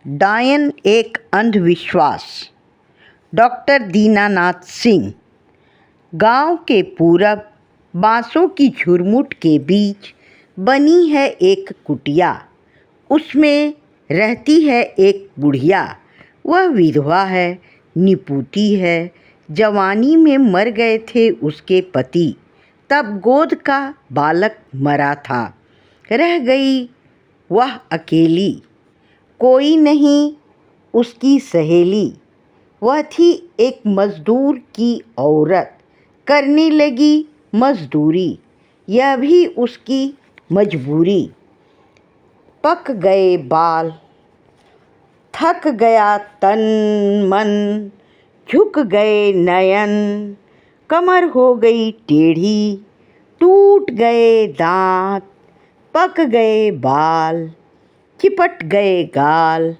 डायन एक अंधविश्वास। डॉक्टर दीनानाथ सिंह। गांव के पूरब बांसों की झुरमुट के बीच बनी है एक कुटिया। उसमें रहती है एक बुढ़िया। वह विधवा है, निपुती है। जवानी में मर गए थे उसके पति, तब गोद का बालक मरा था। रह गई वह अकेली, कोई नहीं उसकी सहेली। वह थी एक मज़दूर की औरत, करने लगी मज़दूरी, यह भी उसकी मजबूरी। पक गए बाल, थक गया तन मन, झुक गए नयन, कमर हो गई टेढ़ी, टूट गए दांत, पक गए बाल, चिपट गए गाल,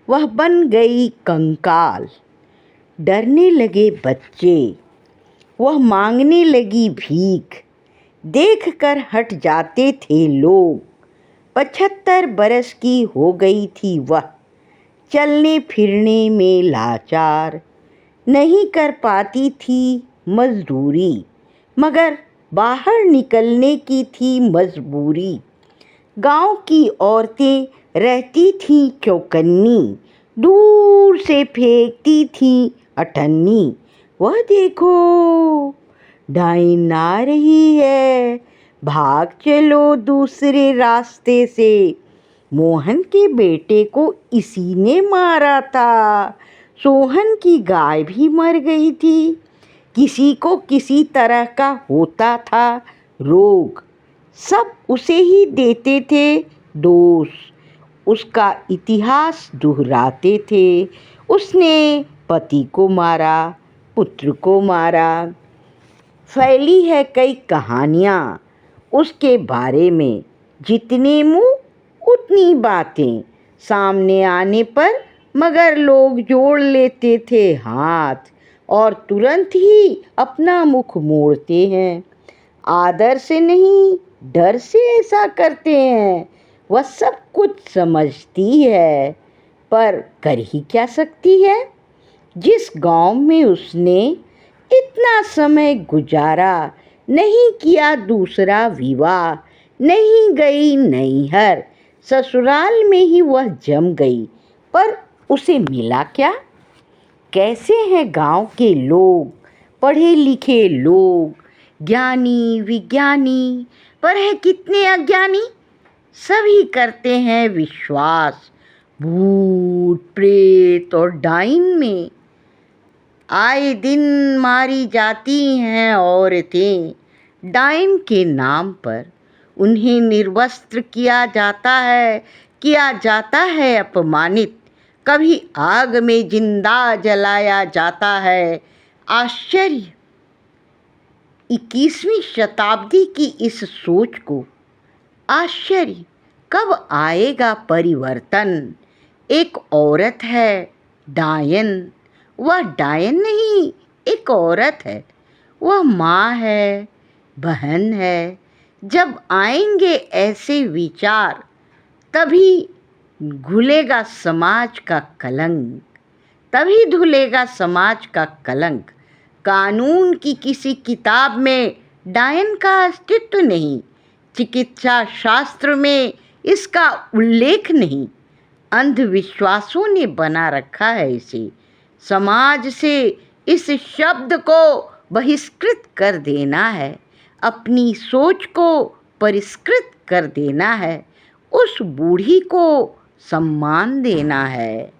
वह बन गई कंकाल। डरने लगे बच्चे, वह मांगने लगी भीख, देखकर हट जाते थे लोग। 75 बरस की हो गई थी वह, चलने फिरने में लाचार, नहीं कर पाती थी मजदूरी, मगर बाहर निकलने की थी मजबूरी। गांव की औरतें रहती थीं चौकन्नी, दूर से फेंकती थीं अठन्नी। वह देखो डाइन आ रही है, भाग चलो दूसरे रास्ते से। मोहन के बेटे को इसी ने मारा था, सोहन की गाय भी मर गई थी। किसी को किसी तरह का होता था रोग, सब उसे ही देते थे दोष। उसका इतिहास दोहराते थे, उसने पति को मारा, पुत्र को मारा। फैली है कई कहानियाँ उसके बारे में, जितने मुँह उतनी बातें। सामने आने पर मगर लोग जोड़ लेते थे हाथ, और तुरंत ही अपना मुख मोड़ते हैं। आदर से नहीं, डर से ऐसा करते हैं। वह सब कुछ समझती है, पर कर ही क्या सकती है। जिस गांव में उसने इतना समय गुजारा, नहीं किया दूसरा विवाह, नहीं गई नैहर, ससुराल में ही वह जम गई। पर उसे मिला क्या? कैसे हैं गांव के लोग, पढ़े लिखे लोग, ज्ञानी विज्ञानी, पर है कितने अज्ञानी। सभी करते हैं विश्वास भूत प्रेत और डाइन में। आए दिन मारी जाती हैं औरतें, डाइन के नाम पर। उन्हें निर्वस्त्र किया जाता है अपमानित। कभी आग में जिंदा जलाया जाता है। आश्चर्य 21वीं शताब्दी की इस सोच को। आश्चर्य कब आएगा परिवर्तन। एक औरत है डायन, वह डायन नहीं, एक औरत है। वह माँ है, बहन है। जब आएंगे ऐसे विचार, तभी धुलेगा समाज का कलंक, तभी धुलेगा समाज का कलंक। कानून की किसी किताब में डायन का अस्तित्व नहीं, चिकित्सा शास्त्र में इसका उल्लेख नहीं। अंधविश्वासों ने बना रखा है इसे। समाज से इस शब्द को बहिष्कृत कर देना है, अपनी सोच को परिष्कृत कर देना है, उस बूढ़ी को सम्मान देना है।